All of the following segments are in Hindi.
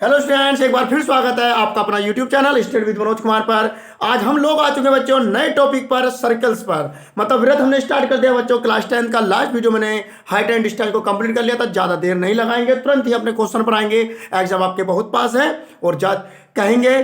हेलो स्टूडेंट्स, एक बार फिर स्वागत है आपका अपना YouTube channel study with Manoj Kumar पर। आज हम लोग आ चुके हैं बच्चों नए टॉपिक पर, सर्कल्स पर। मतलब वृत्त हमने स्टार्ट कर दिया बच्चों। क्लास 10 का लास्ट वीडियो मैंने हाइट एंड डिस्टेंस को कंप्लीट कर लिया था। ज़्यादा देर नहीं लगाएंगे, तुरंत ही अपने क्वेश्चन पर आएंगे। एग्जाम आपके बहुत पास है। और कहेंगे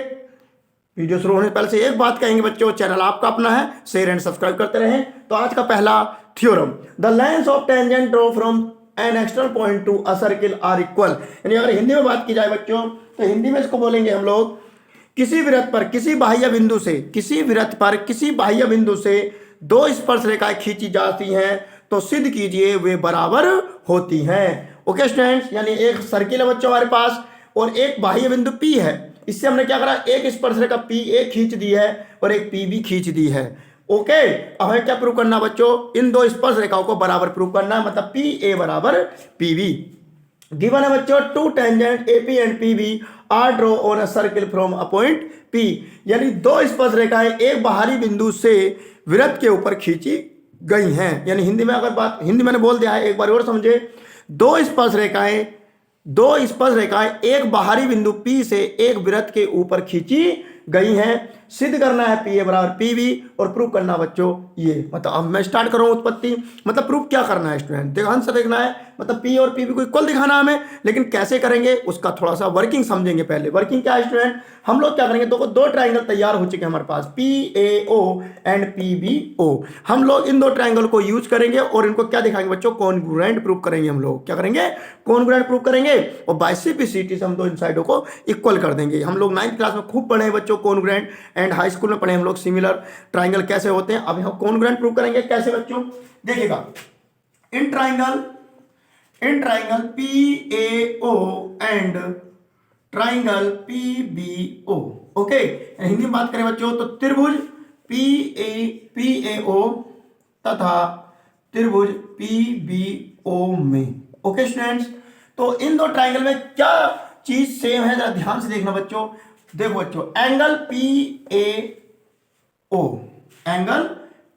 वीडियो शुरू होने से पहले से एक बात कहेंगे बच्चों, चैनल आपका अपना है, शेयर एंड सब्सक्राइब करते रहें। तो आज का पहला theorem, the lengths of tangent draw from an external point to a circle are equal. यानी अगर हिंदी में बात की जाए बच्चों, तो हिंदी में इसको बोलेंगे हम लोग, किसी वृत्त पर किसी बाह्य बिंदु से, किसी वृत्त पर किसी बाह्य बिंदु से दो स्पर्श रेखाएं खींची जाती हैं तो सिद्ध कीजिए वे बराबर होती हैं। ओके स्टूडेंट्स, यानी एक सर्किल है बच्चों हमारे पास और एक बाह्य बिंदु P है। इससे हमने क्या करा, एक स्पर्श रेखा PA खींच दी है और एक PB खींच दी है। ओके, अब हमें क्या प्रूव करना बच्चों, इन दो स्पर्श रेखाओं को बराबर प्रूव करना है। मतलब PA बराबर PB। गिवन है बच्चों two tangent AP and PB are draw on a circle from a point P। यानी दो स्पर्श रेखाएं एक बाहरी बिंदु से वृत्त के ऊपर खींची गई हैं। यानी हिंदी में अगर बात, हिंदी मैंने बोल दिया है, एक बार और समझे। दो स्पर्श रेखाएं एक बाहरी बिंदु P से एक वृत्त के ऊपर खींची गई हैं। सिद्ध करना है PA बराबर PB और प्रूव करना बच्चों ये। मतलब अब मैं स्टार्ट करूँ उत्पत्ति, मतलब प्रूफ क्या करना है स्टूडेंट, ध्यान से देखना है। मतलब P और PB को इक्वल दिखाना हमें, लेकिन कैसे करेंगे उसका थोड़ा सा वर्किंग समझेंगे। पहले वर्किंग क्या है स्टूडेंट, हम लोग क्या करेंगे, दो ट्राइंगल तैयार हो चुके हैं हमारे पास, PAO एंड PBO। हम लोग इन दो ट्राइंगल को यूज करेंगे और इनको क्या दिखाएंगे बच्चों, कॉन्ग्रुएंट प्रूव करेंगे। हम लोग क्या करेंगे, कॉन्ग्रुएंट प्रूव करेंगे और बाइसेप्सिटी से हम दो इन साइडों को इक्वल कर देंगे। हम लोग 9th क्लास में खूब पढ़े हैं बच्चों कॉन्ग्रुएंट, एंड हाई स्कूल में पढ़े हम लोग सिमिलर ट्राइंगल कैसे होते हैं। अब हम कॉन्ग्रुएंट प्रूव करेंगे कैसे बच्चों, देखिएगा। In triangle PAO and triangle PBO। Okay, Hindi में बात करें बच्चों तो त्रिभुज PAO तथा त्रिभुज PBO में। ओके स्टूडेंट्स, तो इन दो ट्राइंगल में क्या चीज सेम है, जरा ध्यान से देखना बच्चों। देखो बच्चों, angle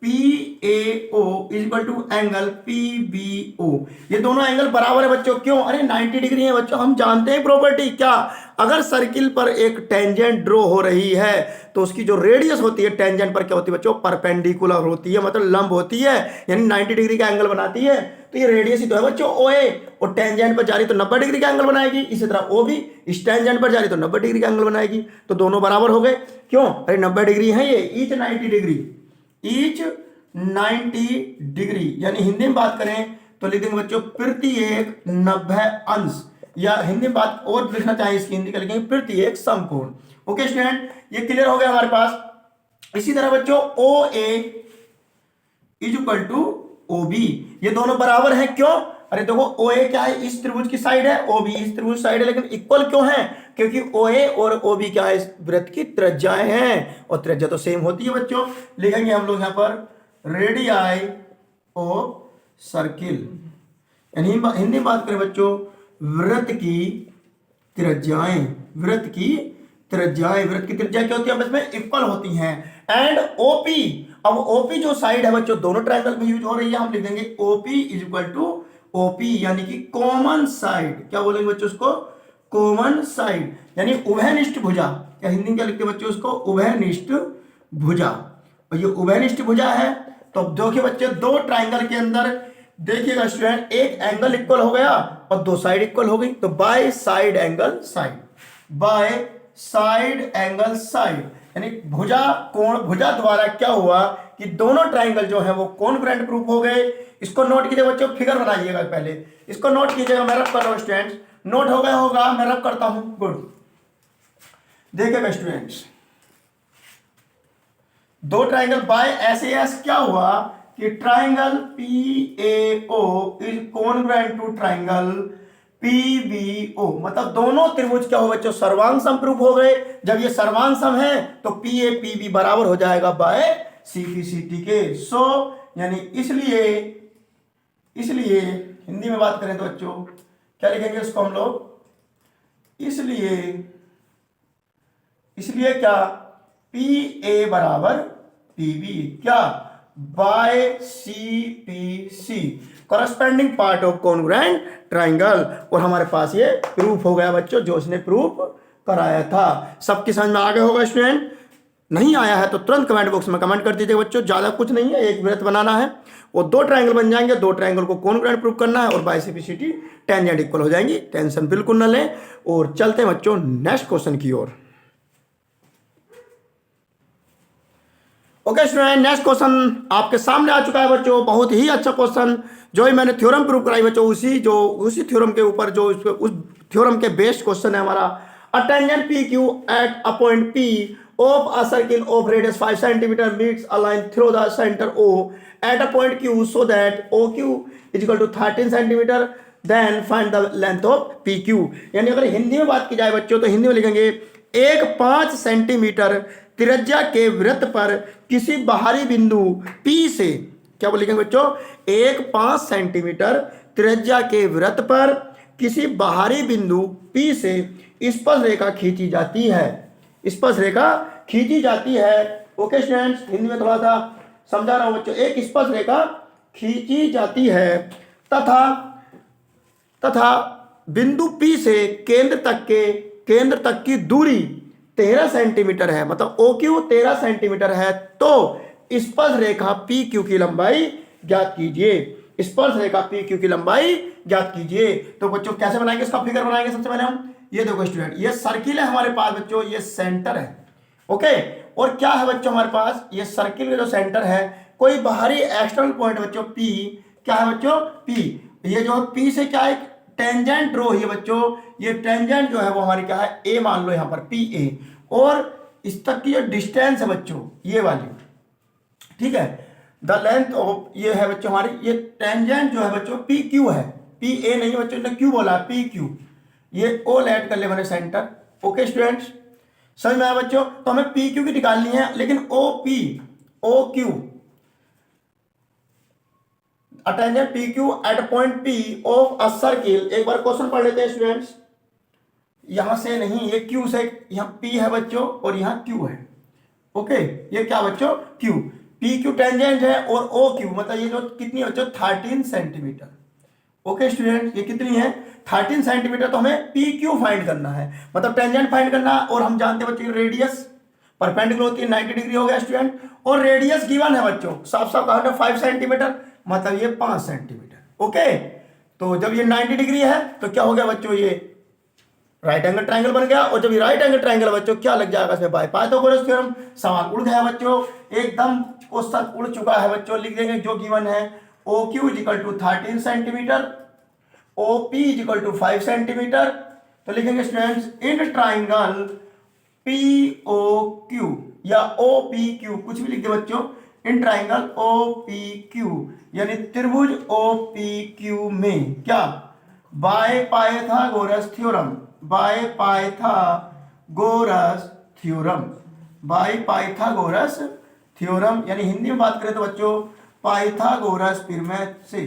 PAO is equal to angle PBO। ये दोनों एंगल बराबर है बच्चों। क्यों, अरे 90 डिग्री है बच्चों। हम जानते हैं प्रॉपर्टी क्या, अगर सर्किल पर एक टेंजेंट ड्रॉ हो रही है तो उसकी जो रेडियस होती है टेंजेंट पर क्या होती है बच्चों, परपेंडिकुलर होती है, मतलब लंब होती है, यानी 90 डिग्री का एंगल बनाती है। तो ये रेडियस ही तो है बच्चों OA, और टेंजेंट पर जा रही तो 90 डिग्री का एंगल बनाएगी। इसी तरह O भी इस टेंजेंट पर जा रही तो 90 डिग्री का एंगल बनाएगी। तो दोनों बराबर हो गए। क्यों, अरे 90 डिग्री है ये, ईच 90 डिग्री। यानी हिंदी में बात करें तो लिख देंगे बच्चों प्रत्येक 90 अंश, या हिंदी में बात और लिखना चाहिए इसकी हिंदी का लिखेंगे प्रत्येक समकोण। ओके स्टूडेंट, ये क्लियर हो गया हमारे पास। इसी तरह बच्चों OA is equal to OB, ये दोनों बराबर हैं। क्यों, अरे देखो OA क्या है, इस त्रिभुज की साइड है, OB इस त्रिभुज साइड है, लेकिन इक्वल क्यों है, क्योंकि OA और OB क्या है, इस वृत्त की त्रिज्याएं हैं और त्रिज्या तो सेम होती है बच्चों। लिखेंगे हम लोग यहां पर रेडियाई ऑफ सर्किल, यानी हिंदी में बात करें बच्चों वृत्त की त्रिज्याएं। वृत्त की त्रिज्या क्या होती है, बस में इक्वल होती हैं। एंड OP, अब OP जो साइड है बच्चों दोनों ट्रायंगल में यूज हो रही है, हम लिख देंगे OP is equal to OP, यानी कि कॉमन साइड। क्या बोलेंगे बच्चों उसको, कॉमन साइड, यानी उभयनिष्ठ भुजा। क्या हिंदी में क्या लिखते हैं बच्चों उसको, उभयनिष्ठ भुजा। और ये उभयनिष्ठ भुजा है। तो अब देखिए बच्चे, दो ट्राइंगल के अंदर देखिएगा स्टूडेंट, एक एंगल इक्वल हो गया और दो साइड इक्वल हो गई, तो by side angle side, by side angle side, यानी भुजा कोण भुजा द्वारा क्या हुआ कि दोनों ट्राइंगल जो है वो कॉन्ग्रुएंट प्रूफ हो गए। इसको नोट कीजिए बच्चों, फिगर बनाइएगा पहले, इसको नोट कीजिएगा। मैं रब कर रहा हूं स्टूडेंट्स, नोट हो गया होगा, मैं रब करता हूं। गुड, देखिएगा स्टूडेंट्स, दो ट्राइंगल बाय SAS क्या हुआ कि triangle PAO is congruent to triangle PBO। मतलब दोनों त्रिभुज क्या हो बच्चों, सर्वांग सम प्रूफ हो गए। जब ये सर्वांग सम है तो PA PB बराबर हो जाएगा बाय CPCT के। सो यानी इसलिए हिंदी में बात करें तो बच्चों क्या लिखेंगे उसको हम लोग, इसलिए क्या PA बराबर PB, क्या by CPC corresponding part of congruent triangle. और हमारे पास ये प्रूफ हो गया बच्चों, जो उसने प्रूफ कराया था। सबकी समझ में आ गया होगा स्टूडेंट? नहीं आया है तो तुरंत कमेंट बॉक्स में कमेंट कर दीजिए बच्चों। ज़्यादा कुछ नहीं है, एक वृत्त बनाना है और 2 ट्राइंगल बन जाएंगे, 2 ट्राइंगल को कॉन्ग्रुएंट प्रूफ करना है और बाय CPC टेंजेंट इक्वल हो जाएंगी। टेंशन बिल्कुल न लें और चलते हैं बच्चों नेक्स्ट क्वेश्चन की ओर। ओके स्टूडेंट, नेक्स्ट क्वेश्चन आपके सामने आ चुका है बच्चों। बहुत ही अच्छा क्वेश्चन, जो ही मैंने थ्योरम प्रूव कराई बच्चों, उसी थ्योरम के ऊपर जो उस थ्योरम के बेस्ड क्वेश्चन है हमारा। A tangent PQ at a point P of a circle of radius 5 cm meets a line through the center O at a point Q so that OQ is equal to 13 cm, then find the length of PQ। यानी अगर हिंदी में बात की जाए बच्चों तो हिंदी में लिखेंगे एक 5 सेंटीमीटर त्रिज्या के वृत्त पर किसी बाहरी बिंदु P से, क्या बोल लिखेंगे बच्चों, एक 5 सेंटीमीटर त्रिज्या के वृत्त पर किसी बाहरी बिंदु P से स्पर्श रेखा खींची जाती है। स्पर्श रेखा खींची जाती है। ओके स्टूडेंट्स, हिंदी में थोड़ा सा समझा रहा हूं बच्चों। एक स्पर्श रेखा खींची जाती है तथा बिंदु P से केंद्र तक की दूरी 13 सेंटीमीटर है, मतलब OQ 13 सेंटीमीटर है, तो स्पर्श रेखा PQ की लंबाई ज्ञात कीजिए। स्पर्श रेखा PQ की लंबाई ज्ञात कीजिए। तो बच्चों कैसे बनाएंगे, इसका फिगर बनाएंगे। सबसे पहले हम ये देखो स्टूडेंट, ये सर्किल है हमारे पास बच्चों, ये सेंटर है। ओके, और क्या है बच्चों हमारे पास, ये सर्किल का जो सेंटर है, कोई बाहरी एक्सटर्नल पॉइंट बच्चों P, क्या है बच्चों P। ये जो P से क्या है, टेंजेंट ड्रॉ है बच्चों। ये टेंजेंट जो है वो हमारी क्या है, A मान लो यहाँ पर PA, और इस तक की जो डिस्टेंस है बच्चों ये वाली, ठीक है, द लेंथ ऑफ, ये है बच्चों हमारी, ये टेंजेंट जो है बच्चों PQ है, PA नहीं बच्चों ने Q बोला, PQ। ये O ऐड कर ले मैंने सेंटर। ओके स्टूडेंट्स, समझ में आया बच्चों? तो हमें PQ की निकालनी है, लेकिन OQ tangent PQ at point P of a circle. एक बार क्वेश्चन पढ़ लेते हैं स्टूडेंट्स। यहां से नहीं, ये Q से, यहाँ P है बच्चों और यहाँ Q है। ओके, ये क्या बच्चों Q, PQ टेंजेंट है और OQ मतलब ये जो कितनी है बच्चों, 13 सेंटीमीटर। ओके स्टूडेंट, ये कितनी है, 13 सेंटीमीटर। तो हमें PQ फाइंड करना है, मतलब टेंजेंट फाइंड करना है। और हम जानते हैं बच्चों रेडियस परपेंडिकुलर होती है 90 डिग्री, हो गया स्टूडेंट। और रेडियस गिवन है बच्चों, साफ साफ कहा 5 सेंटीमीटर, मतलब ये 5 सेंटीमीटर। ओके, तो जब ये 90 डिग्री है तो क्या हो गया बच्चों, ये राइट एंगल ट्राइंगल बन गया। और जब ये राइट एंगल ट्राइंगल बच्चों क्या लग जाएगा इसमें, बाय पाइथागोरस थ्योरम। सवाल उड़ गया बच्चों, एकदम क्वेश्चन उड़ चुका है बच्चों। लिख देंगे जो गिवन है, OQ is equal to 13 centimetre, OP is equal to 5 centimetre. तो लिखेंगे स्टूडेंट्स, इन ट्राइंगल POQ या OPQ, कुछ भी लिख दे बच्चों, इन ट्राइंगल OPQ यानी त्रिभुज OPQ में क्या, by Pythagoras theorem, by Pythagoras theorem यानी हिंदी में बात करें तो बच्चों पाइथागोरस प्रमेय से।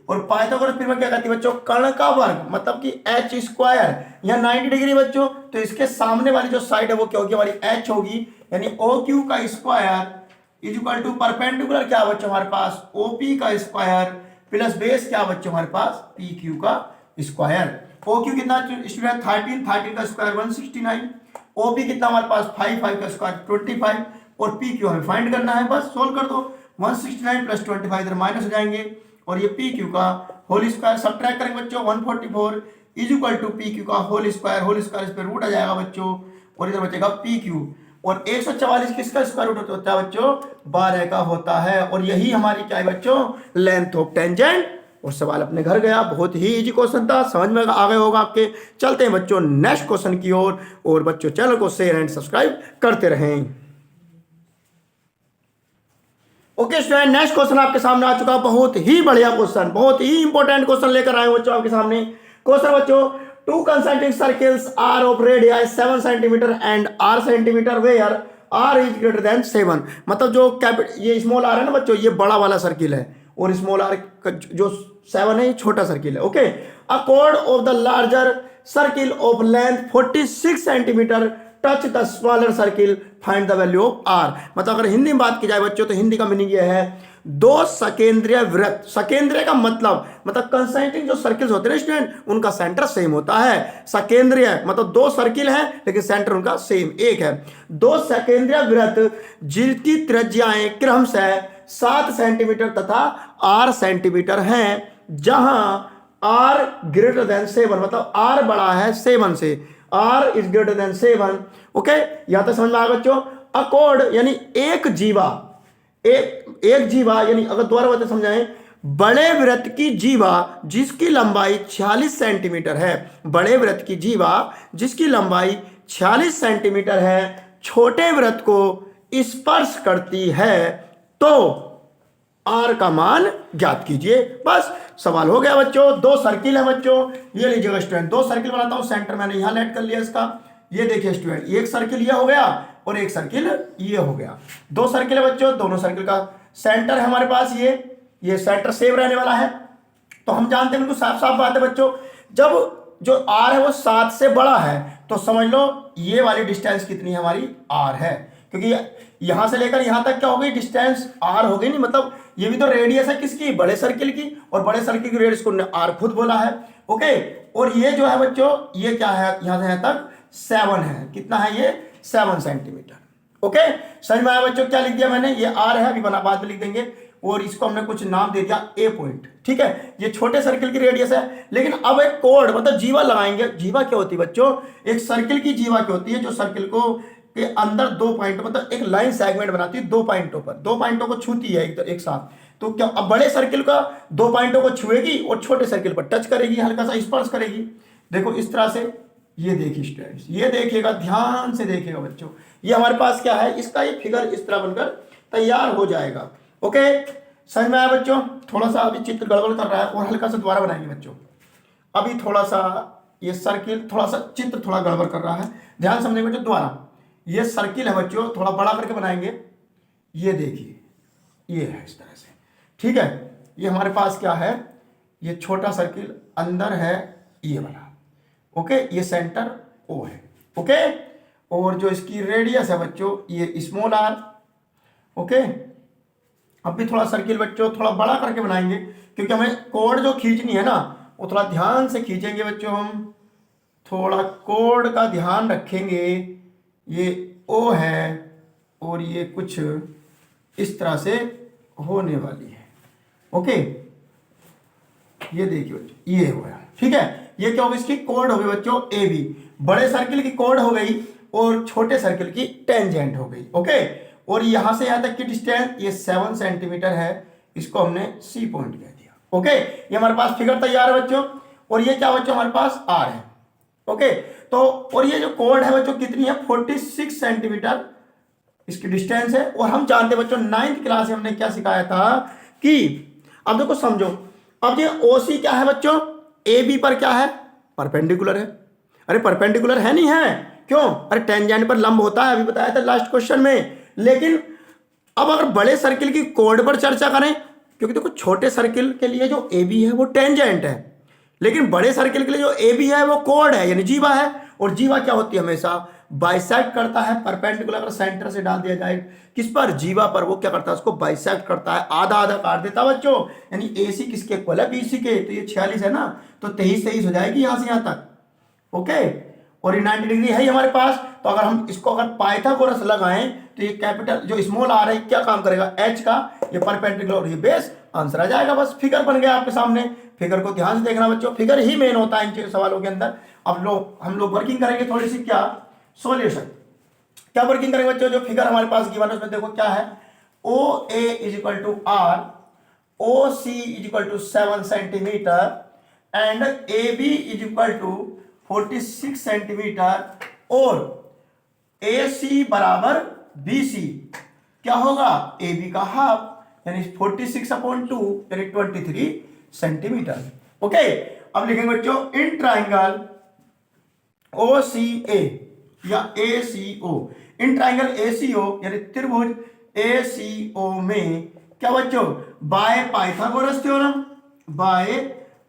और पाइथागोरस प्रमेय क्या कहती है बच्चों, कर्ण का वर्ग, मतलब कि h स्क्वायर। यहाँ 90 डिग्री बच्चों, तो इसके सामने वाली जो साइड है वो क्या होगी, हमारी h होगी। यानी OQ का square is equal to perpendicular क्या बच्चों हमारे पास, OP का स्क्वायर प्लस बेस क्या बच्चों हमारे पास, PQ का स्क्वायर। OQ कितना स्टूडेंट, 13 का स्क्वायर 169, OP कितना हमारे पास 5 का स्क्वायर 25, और PQ हमें फाइंड करना है। बस सोल्व कर दो, 169 प्लस 25 इधर माइनस हो जाएंगे, और ये PQ का होल स्क्वायर सब्ट्रैक्ट करेंगे बच्चों, 144 इज इक्वल टू PQ का होल स्क्वायर इस पे रूट आ जाएगा बच्चों, और इधर बचेगा PQ। और 144 किसका स्क्वायर रूट होता है बच्चों, 12 का होता है। और यही हमारी क्या है बच्चों, लेंथ ऑफ टेंजेंट। और सवाल अपने घर गया, बहुत ही इजी क्वेश्चन था, समझ में आ गए होगा आपके। चलते हैं बच्चों नेक्स्ट क्वेश्चन की ओर, और बच्चों चैनल को शेयर एंड सब्सक्राइब करते रहें। ओके स्टूडेंट, नेक्स्ट क्वेश्चन आपके सामने आ चुका, बहुत ही बढ़िया क्वेश्चन, बहुत ही इंपॉर्टेंट क्वेश्चन लेकर आए बच्चों आपके सामने। क्वेश्चन बच्चों, 2 concentric circles are of radius 7 cm and r cm where r is greater than 7। मतलब जो ये स्मॉल r है ना बच्चों, ये बड़ा वाला सर्किल है, और स्मॉल r जो 7 है ये छोटा सर्किल है। Okay, a chord of the larger circle of length 46 cm touch the smaller circle find the value of R. मतलब अगर हिंदी में बात की जाए बच्चों तो हिंदी का मीनिंग ये है दो सकेंद्रीय वृत्त। सकेंद्रीय का मतलब कंसेंट्रिक जो सर्किल्स होते हैं स्टूडेंट उनका सेंटर सेम होता है। सकेंद्रीय मतलब दो सर्किल है लेकिन सेंटर उनका सेम एक है। दो सकेंद्रीय वृत्त जिनकी त्रिज्याएं क्रमशः 7 सेंटीमीटर तथा 8 सेंटीमीटर हैं, जहां r ग्रेटर देन 7 मतलब r बड़ा है 7 से, r is greater than 7। Okay, यहां तक समझ में आया बच्चों। अकोड यानी एक जीवा, एक जीवा यानी अगर दोबारा बातें समझाएं, बड़े वृत्त की जीवा जिसकी लंबाई 46 सेंटीमीटर है, बड़े वृत्त की जीवा जिसकी लंबाई 46 सेंटीमीटर है, छोटे वृत्त को स्पर्श करती है तो आर का मान ज्ञात कीजिए। बस सवाल हो गया बच्चों। दो सर्किल है बच्चों, ये लीजिएगा स्टूडेंट, दो सर्किल बनाता हूं, सेंटर मैंने यहां लेट कर लिया इसका। ये देखिए स्टूडेंट, एक सर्किल ये हो गया और एक सर्किल ये हो गया। दो सर्किल है बच्चों, दोनों सर्किल का सेंटर है हमारे पास ये सेंटर सेम रहने वाला है। तो हम जानते हैं बिल्कुल साफ साफ बात है बच्चों, जब जो आर है वो 7 से बड़ा है तो समझ लो ये वाली डिस्टेंस कितनी है हमारी, आर है। क्योंकि यहां से लेकर यहां तक क्या हो गई, डिस्टेंस आर हो गई। नहीं मतलब ये भी तो रेडियस है किसकी, बड़े सर्किल की, और बड़े सर्किल की रेडियस को आर खुद बोला है। ओके, और ये जो है बच्चों ये क्या है, यहां से यहां तक 7 है। कितना है ये, 7 सेंटीमीटर। ओके, समझ में आया बच्चों क्या लिख दिया मैंने, ये आर है, अभी बना बाद में लिख देंगे। और इसको हमने कुछ नाम दे दिया ए पॉइंट। ठीक है, ये छोटे सर्किल की रेडियस है। लेकिन अब एक कोड मतलब जीवा लगाएंगे। जीवा क्या होती है बच्चों, एक सर्किल की जीवा क्या होती है, जो सर्किल को के अंदर दो पॉइंट मतलब एक लाइन सेगमेंट बनाती है, दो पॉइंटों पर, दो पॉइंटों को छूती है एक साथ। तो क्या अब बड़े सर्किल का दो पॉइंटों को छुएगी और छोटे सर्किल पर टच करेगी, हल्का सा स्पर्श करेगी। देखो इस तरह से, ये देखिए स्टूडेंट्स, ये देखिएगा, ध्यान से देखिएगा बच्चों, ये हमारे पास क्या है, इसका ये फिगर इस तरह बनकर तैयार हो जाएगा। ओके, समझ में आया बच्चों। थोड़ा सा अभी चित्र गड़बड़ कर रहा है और हल्का सा दोबारा बनाएंगे बच्चों। अभी थोड़ा सा ये सर्किल, थोड़ा सा चित्र थोड़ा गड़बड़ कर रहा है, ध्यान समझेंगे बच्चों। दोबारा ये सर्किल है बच्चों, थोड़ा बड़ा करके बनाएंगे। ये देखिए, ये है इस तरह से। ठीक है, ये हमारे पास क्या है, ये छोटा सर्किल अंदर है ये वाला। ओके, ये सेंटर ओ है। ओके, और जो इसकी रेडियस है बच्चों ये स्मॉल आर। ओके, अब भी थोड़ा सर्किल बच्चों थोड़ा बड़ा करके बनाएंगे, क्योंकि हमें कोड जो खींचनी है ना वो थोड़ा ध्यान से खींचेंगे बच्चों। हम थोड़ा कोड का ध्यान रखेंगे। ये ओ है और ये कुछ इस तरह से होने वाली है। ओके, ये देखिए बच्चों, ये हो गया। ठीक है, ये क्या होगी, इसकी कोड हो गई बच्चों ए बी। बड़े सर्किल की कोड हो गई और छोटे सर्किल की टेंजेंट हो गई। ओके, और यहां से यहां तक की डिस्टेंस ये 7 सेंटीमीटर है, इसको हमने सी पॉइंट कह दिया। ओके, ये हमारे पास फिगर तैयार है बच्चों। और ये क्या बच्चों, हमारे पास आर है। ओके, तो और ये जो कोड है बच्चों कितनी है, 46 सेंटीमीटर इसकी डिस्टेंस है। और हम जानते हैं बच्चों 9th क्लास में हमने क्या सिखाया था कि अब देखो समझो, अब ये ओसी क्या है बच्चों, ए बी पर क्या है, परपेंडिकुलर है। अरे परपेंडिकुलर है नहीं है, क्यों, अरे टेंजेंट पर लंब होता है, अभी बताया था लास्ट क्वेश्चन में। लेकिन अब अगर बड़े सर्किल की कोड पर चर्चा करें, क्योंकि देखो छोटे सर्किल के लिए जो ए बी है वो टेंजेंट है, लेकिन बड़े सर्किल के लिए जो ए बी है वो कोड है यानी जीवा है। और जीवा क्या होती है, हमेशा बाइसेक्ट करता है। परपेंडिकुलर अगर सेंटर से डाल दिया जाए किस पर, जीवा पर, वो क्या करता है, उसको बाइसेक्ट करता है, आधा आधा काट देता है बच्चों। यानी ए सी किसके इक्वल है, बी सी के। तो ये 46 है ना, तो 23 हो जाएगी यहां से यहां तक। ओके, और ये 90 डिग्री है ही हमारे पास। तो अगर हम इसको अगर पाइथागोरस लगाएं तो ये कैपिटल जो स्मॉल आर है क्या काम करेगा, एच का, ये परपेंडिकुलर और ये बेस, आंसर आ जाएगा। बस फिगर बन गया आपके सामने। फिगर को ध्यान से देखना बच्चों, फिगर ही मेन होता है इन सवालों के अंदर। अब हम लोग वर्किंग करेंगे थोड़ी सी, क्या सॉल्यूशन, क्या वर्किंग करेंगे बच्चों। जो फिगर हमारे पास गिवन है उसमें देखो क्या है, O A is equal to R, O C is equal to 7 centimeter and A B is equal to 46 centimeter और ए सी बराबर बी सी क्या होगा, ए बी का हाफ यानी 46/2 यानी 23 सेंटीमीटर। ओके, अब लिखेंगे बच्चों इन ट्राइंगल ओ सी ए या ए सी ओ, इन ट्राइंगल ए सी ओ यानी त्रिभुज ए सी ओ में क्या बच्चों, by Pythagoras theorem, by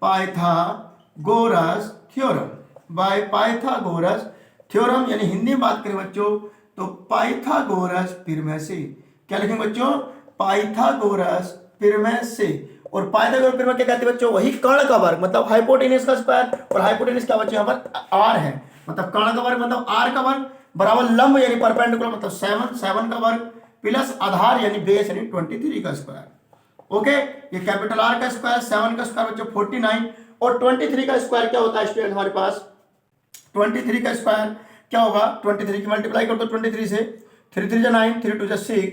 Pythagoras theorem, by Pythagoras theorem यानी हिंदी में बात करें बच्चों तो पाइथागोरस प्रमेय से। क्या लिखेंगे बच्चों? पाइथागोरस प्रमेय से। और पाइथागोरस प्रमेय क्या कहते हैं बच्चों? वही कर्ण का वर्ग मतलब हाइपोटेनस का स्क्वायर, और हाइपोटेनस क्या बच्चों यहाँ पर आर है, मतलब कर्ण का वर्ग मतलब आर का वर्ग बराबर लंब यानी परपेंडिकुलर मतलब 7 का वर्ग प्लस आधार यानी बेस यानी 23 का स्क्वायर। ओके, ये कैपिटल आर का स्क्वायर, 7 का स्क्वायर बच्चों 49, और 23 का स्क्वायर क्या होता है स्टूडेंट हमारे पास? 23 का स्क्वायर क्या होगा? 23 की मल्टीप्लाई कर दो 23 से, 3 3 9, 3 2 6,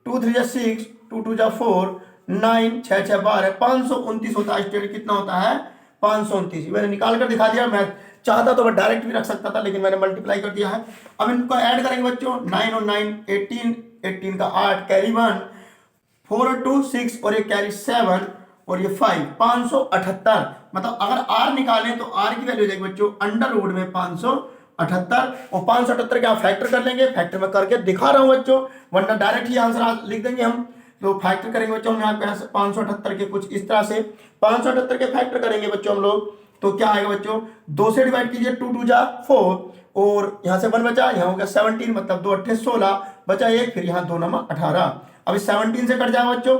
2 3 6, 2 2 4, 9 6 6 12, 529 होता है स्टूडेंट। कितना होता है? 529। मैंने निकाल कर दिखा दिया, मैं चाहता तो मैं डायरेक्ट भी रख सकता था लेकिन मैंने मल्टीप्लाई कर दिया है। अब इनको ऐड करेंगे बच्चों, 9 और 9 18, 18 का 8 कैरी 1, 4 और 2 6 और ये कैरी 7 और ये 5, 578। मतलब अगर r निकालें तो r की वैल्यू हो जाएगी बच्चों अंडर रूट में 578, और 578 के आप फैक्टर कर लेंगे, फैक्टर में करके दिखा रहा हूं बच्चों, वरना डायरेक्ट ही आंसर लिख देंगे हम। तो फैक्टर करेंगे बच्चों हम यहाँ पे 578 के कुछ इस तरह से 578 के फैक्टर करेंगे बच्चों हम लोग, तो क्या आएगा बच्चों? 2 से डिवाइड कीजिए, 2 2 जा 4, और यहाँ से 1 बचा, यहाँ हो गया 17 मतलब 2 8 16 बचा 1, फिर यहाँ 2 9 18। अब इस 17 से कट जाएगा बच्चों।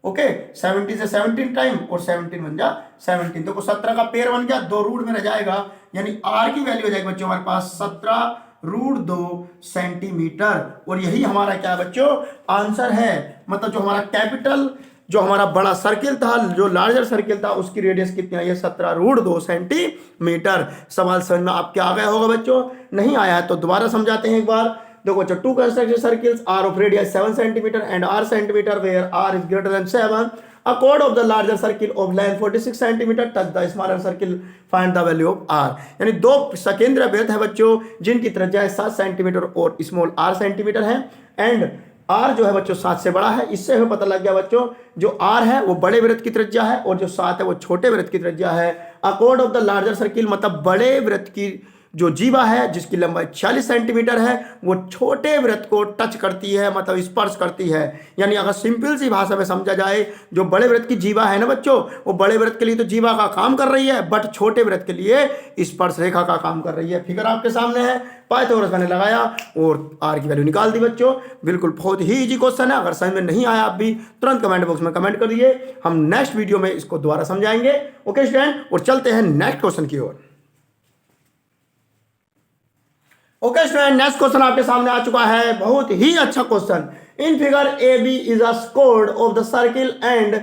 ओके, 17 से 17 टाइम और 17 बन जा 17, तो 17 का पेयर बन गया, 2 रूट में रह जाएगा, यानी आर की वैल्यू हो जाएगी बच्चों हमारे पास 17 रूट 2 सेंटीमीटर। और यही हमारा क्या है बच्चों? आंसर है। मतलब जो हमारा कैपिटल, जो हमारा बड़ा सर्किल था, जो लार्जर सर्किल था, उसकी रेडियस कितनी आई है? 17 रूट 2 सेंटीमीटर। सवाल समझ में आपके आ गया होगा बच्चों, नहीं आया है तो दोबारा समझाते हैं एक बार। देखो बच्चों, 2 constructed circles are of radius 7 cm and r cm where r is greater than 7. A chord of the larger circle of length 46 cm touch the smaller circle, find the value of r. यानी दो सकेंद्र वृत्त है बच्चों जिनकी त्रिज्या 7 सेंटीमीटर और स्मॉल r सेंटीमीटर है, एंड r जो है बच्चों 7 से बड़ा है। इससे हमें पता लग गया बच्चों जो r है वो बड़े वृत्त की त्रिज्या है और जो 7 है वो छोटे वृत्त की त्रिज्या है। A chord of the larger circle मतलब बड़े वृत्त की जो जीवा है जिसकी लंबाई 46 सेंटीमीटर है वो छोटे वृत्त को टच करती है, मतलब स्पर्श करती है। यानी अगर सिंपल सी भाषा में समझा जाए, जो बड़े वृत्त की जीवा है ना बच्चों, वो बड़े वृत्त के लिए तो जीवा का काम कर रही है, बट छोटे वृत्त के लिए स्पर्श रेखा का काम कर रही है। फिगर आपके सामने है, पाइथागोरस मैंने लगाया और आर की वैल्यू निकाल दी बच्चों। बिल्कुल बहुत ही इजी क्वेश्चन है, अगर समझ में नहीं आया आप भी तुरंत कमेंट बॉक्स में कमेंट कर दिए, हम नेक्स्ट वीडियो में इसको दोबारा समझाएंगे। ओके स्टूडेंट, और चलते हैं नेक्स्ट क्वेश्चन की ओर। ओके स्टूडेंट, नेक्स्ट क्वेश्चन आपके सामने आ चुका है, बहुत ही अच्छा question. In figure A B is a chord of the circle and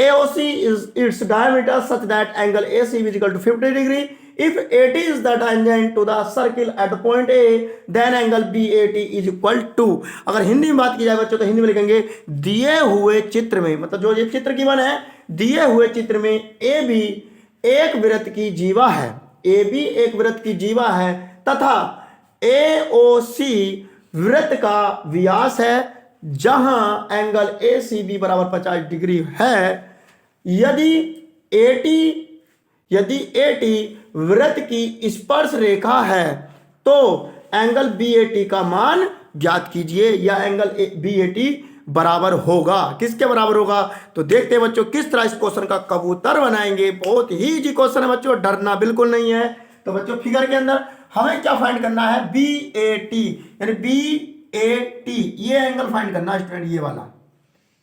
AOC is its diameter such that angle AC is equal to 50 degree. If AT is the tangent to the circle at the point A, then angle BAT is equal to। अगर हिंदी में बात की जाए बच्चों तो हिंदी में लिखेंगे दिए हुए चित्र में, मतलब जो ये चित्र की बन है, दिए हुए चित्र में AB एक वृत्त की जीवा है, AB एक वृत्त की जीवा है तथा AOC वृत्त का व्यास है जहां एंगल ACB बराबर 50 डिग्री है। यदि AT वृत्त की स्पर्श रेखा है तो एंगल BAT का मान ज्ञात कीजिए, या एंगल BAT बराबर होगा, किसके बराबर होगा? तो देखते हैं बच्चों किस तरह इस क्वेश्चन का कबूतर बनाएंगे। बहुत ही इजी क्वेश्चन है बच्चों, डरना बिल्कुल नहीं है। तो बच्चों फिगर के अंदर हमें क्या फाइंड करना है? BAT, यानी BAT ये एंगल फाइंड करना है स्टूडेंट, ये वाला।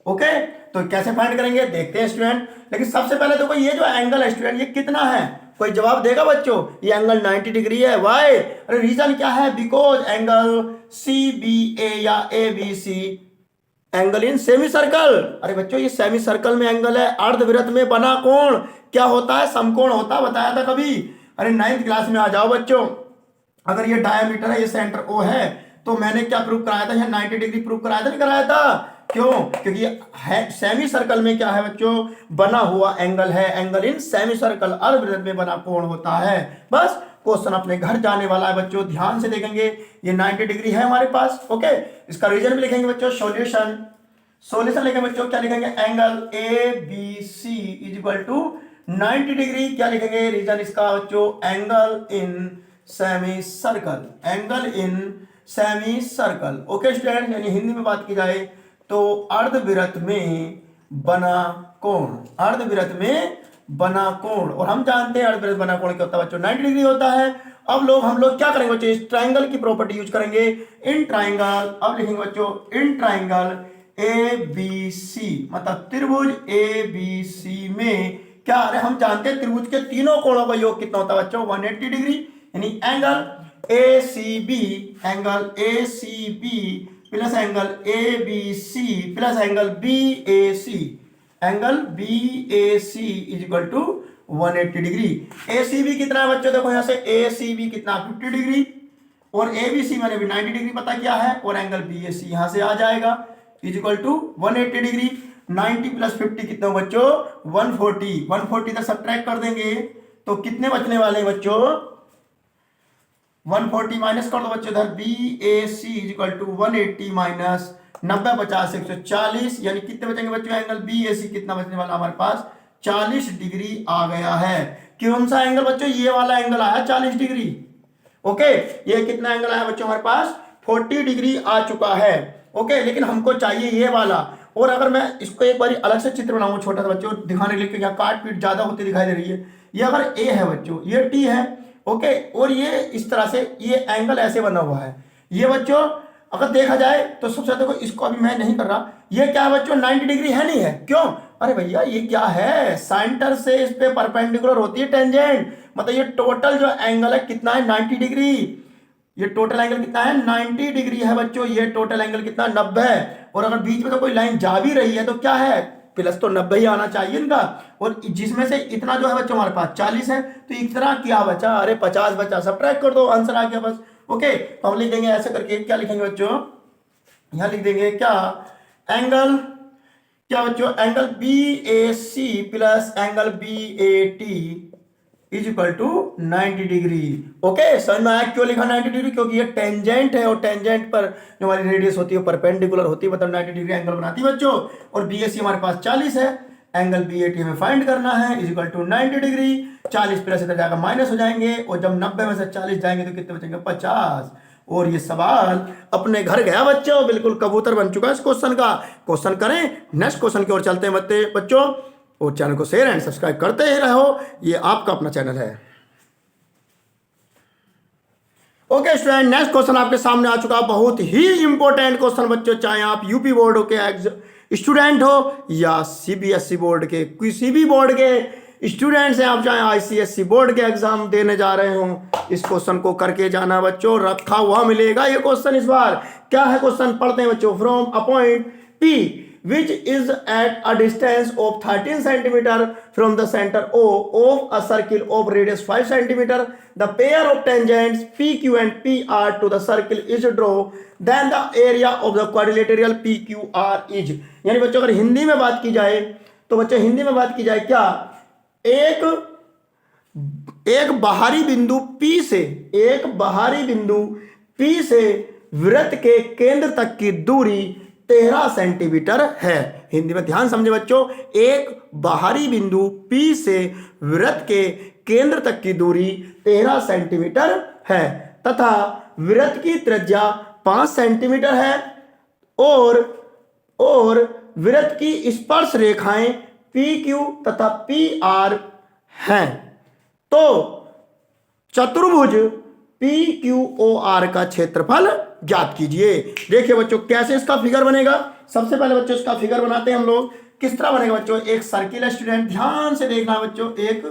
ओके, तो कैसे फाइंड करेंगे देखते हैं स्टूडेंट। लेकिन सबसे पहले देखो ये जो एंगल है स्टूडेंट ये कितना है, कोई जवाब देगा बच्चों? ये एंगल 90 डिग्री है। वाई? अरे रीजन क्या है? बिकॉज एंगल CBA या ABC angle in semi circle. अरे बच्चों ये सेमी सर्कल में एंगल है, अर्धवृत्त में बना कोण क्या होता है? समकोण होता है, बताया था कभी? अरे 9th क्लास में आ जाओ बच्चों। अगर ये डायमीटर है, ये सेंटर O है, तो मैंने क्या प्रूव कराया था? यहाँ 90 डिग्री प्रूव कराया था, नहीं कराया था? क्यों? क्योंकि है सेमी सर्कल में क्या है बच्चों? बना हुआ एंगल है, एंगल इन सेमी सर्कल अर्धवृत्त में बना कोण होता है। बस क्वेश्चन अपने घर जाने वाला है बच्चों, ध्यान से देखेंगे। ये 90 डिग्री है हमारे पास। ओके, इसका रीजन भी लिखेंगे बच्चों, सॉल्यूशन लिखेंगे बच्चों, क्या लिखेंगे? Angle ABC is equal to 90 degree. क्या लिखेंगे रीजन इसका बच्चों? Angle in semi circle, angle in semi circle. Okay student, यानी हिंदी में बात की जाए तो अर्धवृत्त में बना कोण, अर्धवृत्त में बना कोण। और हम जानते हैं अर्धवृत्त बना कोण क्या होता है बच्चों? 90 डिग्री होता है। अब हम लोग क्या करेंगे बच्चों, इस ट्राइंगल की प्रॉपर्टी यूज करेंगे। इन ट्राइंगल, अब लिखेंगे बच्चों इन ट्राइंगल ए बी सी, मतलब त्रिभुज ए बी सी में क्या, अरे हम जानते हैं त्रिभुज के तीनों कोणों का योग कितना होता है बच्चों, 180 डिग्री, यानी angle A C B, angle A C B plus angle A B C plus angle B A C, angle B A C is equal to 180 degree. A C B कितना है बच्चों, देखो यहां से ए सी बी कितना 50 डिग्री, और ए बी सी मैंने भी 90 डिग्री पता किया है, और एंगल बी ए सी यहां से आ जाएगा is equal to 180 degree. 90 plus 50 कितना बच्चों 140, 140 तक सब्ट्रैक्ट कर देंगे तो कितने बचने वाले हैं बच्चों, 140 माइनस कर दो बच्चों इधर, B A C is equal to 180 minus 90 50 140, यानी कितने बचेंगे बच्चों, एंगल बी ए सी कितना बचने वाला हमारे पास 40 डिग्री आ गया है। कौन सा एंगल बच्चों, ये वाला एंगल आया 40 डिग्री। ओके, ये कितना एंगल आया बच्चों हमारे पास 40 डिग्री आ चुका है। ओके, लेकिन हमको चाहिए ये वाला, और अगर मैं इसको एक बार अलग से चित्र बनाऊं छोटा सा बच्चों दिखाने के लिए, क्या काट पीट ज्यादा होती दिखाई दे रही है, ये अगर ए है बच्चों, ये टी है, ओके, और ये इस तरह से ये एंगल ऐसे बना हुआ है, ये बच्चों अगर देखा जाए तो सबसे देखो, इसको अभी मैं नहीं कर रहा, ये क्या है बच्चों 90 डिग्री है नहीं है, क्यों, अरे भैया ये क्या है, सेंटर से इस पे परपेंडिकुलर होती है टेंजेंट, मतलब ये टोटल जो एंगल है कितना है 90 डिग्री, ये टोटल एंगल कितना है 90 डिग्री है बच्चों, ये टोटल एंगल कितना 90 है, और अगर बीच में तो कोई लाइन जा भी रही है तो क्या है, प्लस तो 90 ही आना चाहिए इनका, और जिसमें से इतना जो है बच्चों हमारे पास 40 है, तो इतना क्या बचा, अरे 50 बचा, सब्ट्रैक्ट कर दो, आंसर आ गया बस। ओके, तो हम लिख देंगे ऐसे करके, क्या लिखेंगे बच्चों, यहां लिख देंगे क्या, एंगल क्या बच्चों, angle B A C plus angle B A T is equal to 90 degree. Okay, समझ में आया क्यों लिखा 90 डिग्री, क्योंकि ये टेंजेंट है, और टेंजेंट पर जो हमारी रेडियस होती है परपेंडिकुलर होती है, मतलब 90 डिग्री एंगल बनाती है बच्चों, और बी ए सी हमारे पास 40 है, एंगल बी ए टी हमें फाइंड करना है is equal to 90 degree, 40 plus इधर जाकर माइनस हो जाएंगे, और जब 90 में से 40 जाएंगे तो कितने बचेंगे 50, और ये सवाल अपने घर गया बच्चों, बिल्कुल कबूतर बन चुका है इस क्वेश्चन का। क्वेश्चन करें, नेक्स्ट क्वेश्चन की ओर चलते हैं बच्चों, और चैनल को शेयर एंड सब्सक्राइब करते ही रहो, ये आपका अपना चैनल है। ओके स्टूडेंट, नेक्स्ट क्वेश्चन आपके सामने आ चुका, बहुत ही इंपॉर्टेंट क्वेश्चन बच्चों, चाहे आप यूपी बोर्ड के स्टूडेंट हो या सीबीएसई बोर्ड के, किसी भी बोर्ड के स्टूडेंट्स हैं आप, चाहे आईसीएसई बोर्ड के एग्जाम देने जा रहे हो, इस क्वेश्चन को करके जाना बच्चों, रखा हुआ मिलेगा ये क्वेश्चन इस बार। क्या है क्वेश्चन, पढ़ते हैं बच्चों, from a point P which is at a distance of 13 centimeter from the center O of a circle of radius 5 centimeter, the pair of tangents PQ and PR to the circle is drawn, then the area of the quadrilateral PQR is। यानी बच्चों अगर हिंदी में बात की जाए तो बच्चों हिंदी में बात की जाए क्या, एक बाहरी बिंदु P से, एक बाहरी बिंदु P से वृत्त के केंद्र तक की दूरी 13 सेंटीमीटर है। हिंदी में ध्यान समझे बच्चों, एक बाहरी बिंदु P से वृत्त के केंद्र तक की दूरी 13 सेंटीमीटर है, तथा वृत्त की त्रिज्या 5 सेंटीमीटर है, और वृत्त की स्पर्श रेखाएं PQ तथा PR हैं। तो चतुर्भुज PQOR का क्षेत्रफल ज्ञात कीजिए। देखिए बच्चों कैसे इसका फिगर बनेगा, सबसे पहले बच्चों इसका फिगर बनाते हैं हम लोग। किस तरह बनेगा बच्चों, एक सर्किल है स्टूडेंट, ध्यान से देखना बच्चों, एक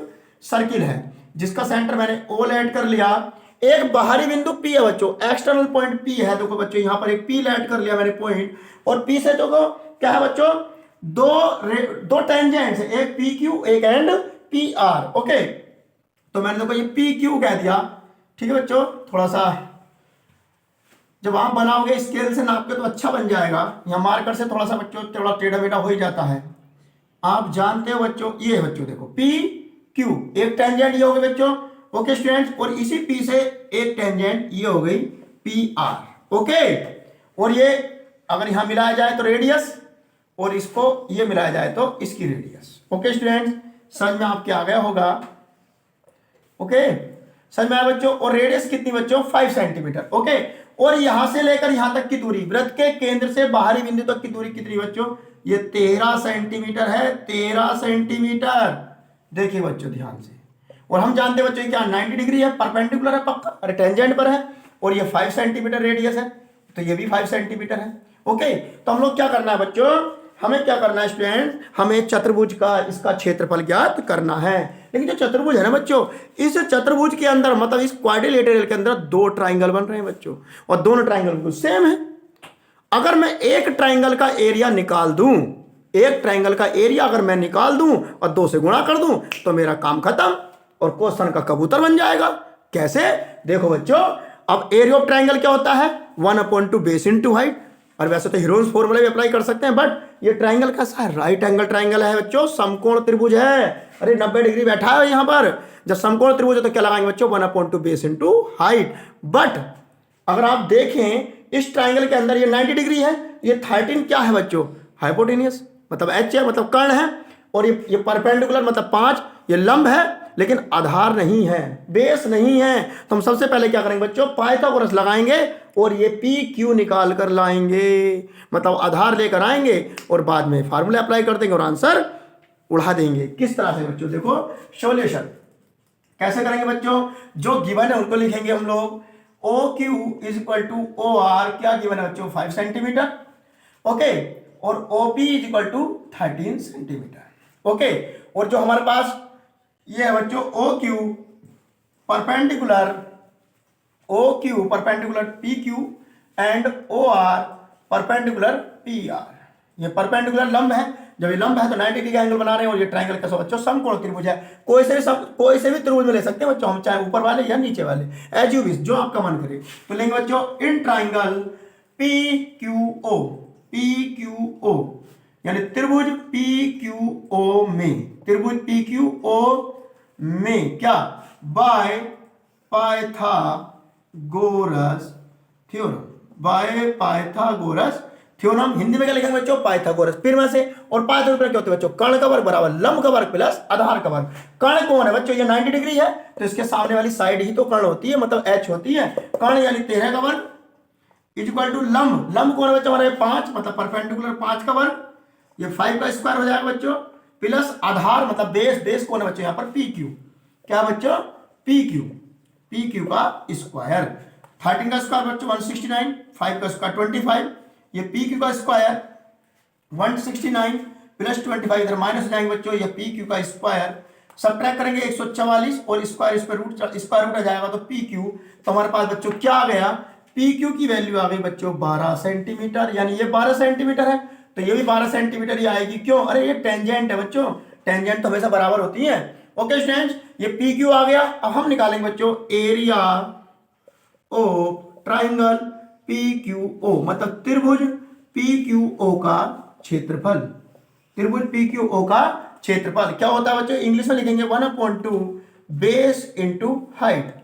सर्किल है जिसका सेंटर मैंने O ऐड कर लिया, एक बाहरी बिंदु P है बच्चों, एक्सटर्नल पॉइंट P है, देखो बच्चों यहां पर एक P ऐड कर लिया मैंने पॉइंट, और P से देखो क्या है बच्चों, दो टेंजेंट्स, एक PQ एक एंड PR। ओके, तो मैंने देखो ये PQ कह दिया, ठीक है बच्चों, थोड़ा सा जब आप बनाओगे स्केल से नाप के तो अच्छा बन जाएगा, यहाँ मार्कर से थोड़ा सा बच्चों थोड़ा टेढ़ा मेढ़ा हो ही जाता है, आप जानते हो बच्चों। ये बच्चों देखो पी क्यू, एक टेंजेंट ये हो गई बच्चों, ओके स्टूडेंट्स, और इसी पी से एक टेंजेंट ये हो गई पी आर। ओके, और ये अगर यहां मिलाया जाए तो रेडियस, और इसको ये मिलाया जाए तो इसकी रेडियस। ओके स्टूडेंट्स, समझ में आपके आ गया होगा। ओके, समझ में आया बच्चों, और रेडियस कितनी बच्चों 5 सेंटीमीटर। ओके, और यहां से लेकर यहां तक की दूरी, वृत्त के केंद्र से बाहरी बिंदु तक की दूरी कितनी बच्चों, ये 13 सेंटीमीटर है, 13 सेंटीमीटर। देखिए बच्चों ध्यान से, और हम जानते हैं बच्चों ये क्या 90 डिग्री है, परपेंडिकुलर है पक्का, अरे टेंजेंट पर है, और ये 5 सेंटीमीटर रेडियस है, तो ये भी 5 सेंटीमीटर है। ओके, तो हम लोग क्या करना है बच्चों, हमें क्या करना है स्टूडेंट, हमें चतुर्भुज का इसका क्षेत्रफल ज्ञात करना है। लेकिन जो चतुर्भुज है ना बच्चों, इस चतुर्भुज के अंदर मतलब इस क्वाड्रिलेटरल के अंदर दो ट्राइंगल बन रहे हैं बच्चों, और दोनों ट्राइंगल बिल्कुल सेम है। अगर मैं एक ट्राइंगल का एरिया निकाल दूं, एक ट्राइंगल का एरिया अगर मैं निकाल दूं और 2 से गुणा कर दूं, तो मेरा काम खत्म और क्वेश्चन का कबूतर बन जाएगा। कैसे, देखो बच्चों, अब एरिया ऑफ ट्राइंगल क्या होता है, 1/2 बेस इनटू हाइट। और वैसे तो हीरोन्स फॉर्मूला भी अप्लाई कर सकते हैं, बट ये ट्राइंगल कैसा है, राइट एंगल ट्राइंगल है बच्चों, समकोण त्रिभुज है। अरे 90 डिग्री बैठा है यहां पर, जब समकोण त्रिभुज है तो क्या लगाएंगे बच्चों, 1/2 बेस इनटू हाइट। बट अगर आप देखें इस ट्राइंगल के अंदर ये 90 डिग्री है, ये 13 क्या है बच्चों, हाइपोटेनियस, मतलब एच है, मतलब कर्ण है, और ये परपेंडिकुलर मतलब 5, ये लंब है, लेकिन आधार नहीं है, बेस नहीं है। तो हम सबसे पहले क्या करेंगे बच्चों, पाइथागोरस लगाएंगे और ये पी क्यू निकाल कर लाएंगे, मतलब आधार लेकर आएंगे और बाद में फार्मूला अप्लाई कर देंगे और आंसर उड़ा देंगे। किस तरह से बच्चों, देखो सॉल्यूशन कैसे करेंगे बच्चों, जो गिवन है उनको लिखेंगे हम लोग, O Q is equal to O R, क्या गिवन है बच्चों, 5 सेंटीमीटर, ओके, और O P is equal to 13 centimetre, okay. और जो हमारे पास ये है बच्चों O Q perpendicular, O Q perpendicular P Q and O R perpendicular P R, ये परपेंडिकुलर लंब है, जब ये लंब है तो 90 डिग्री का एंगल बना रहे हैं, और ये ट्रायंगल कैसा बच्चों, समकोण त्रिभुज है। कोई से भी त्रिभुज में ले सकते हैं बच्चों हम, चाहे ऊपर वाले या नीचे वाले, एज यू विश, जो आपका मन करे। तो लेंगे बच्चों in triangle P Q O, P Q O यानी त्रिभुज पी क्यू ओ में, त्रिभुज पी क्यू ओ में क्या, by Pythagoras theorem, by Pythagoras theorem, Hindi में क्या लिखेंगे बच्चों, पाइथागोरस, फिर में से। और पाइथागोरस क्या होते हैं बच्चों, कर्ण का वर्ग बराबर लंब का वर्ग प्लस आधार का वर्ग। कर्ण कौन है बच्चों, ये 90 डिग्री है, तो इसके सामने वाली साइड ही तो कर्ण होती है, मतलब एच होती है। कर्ण यानी 13 का वर्ग इज इक्वल टू लंब, लंब कौन है बच्चों हमारे 5, मतलब परपेंडिकुलर 5 का वर्ग, ये 5 का स्क्वायर हो जाएगा बच्चों, प्लस आधार मतलब बेस, बेस कौन है बच्चों यहाँ पर, पी क्यू, क्या बच्चों, पी क्यू, पी क्यू का स्क्वायर, 13 का स्क्वायर बच्चों 169, 5 का स्क्वायर 25, ये पी क्यू का स्क्वायर 169 प्लस 25, इधर माइनस हो जाएंगे बच्चों, ये पी क्यू का स्क्वायर, सब्ट्रैक्ट करेंगे 144 और स्क्वायर इस पर रूट आ जाएगा, तो पी क्यू, तो हमारे पास बच्चों क्या आ गया, पी क्यू की वैल्यू आ गई बच्चों 12 सेंटीमीटर, यानी ये 12 सेंटीमीटर है, तो ये भी 12 सेंटीमीटर ही आएगी। क्यों, अरे ये टेंजेंट है बच्चों, टेंजेंट तो हमेशा बराबर होती है। ओके स्टूडेंट्स, ये पी क्यू आ गया। अब हम निकालेंगे बच्चों area of triangle P Q O, मतलब त्रिभुज पी क्यू ओ का क्षेत्रफल, त्रिभुज पी क्यू ओ का क्षेत्रफल क्या होता है बच्चों, इंग्लिश में लिखेंगे 1/2 बेस इंटू हाइट,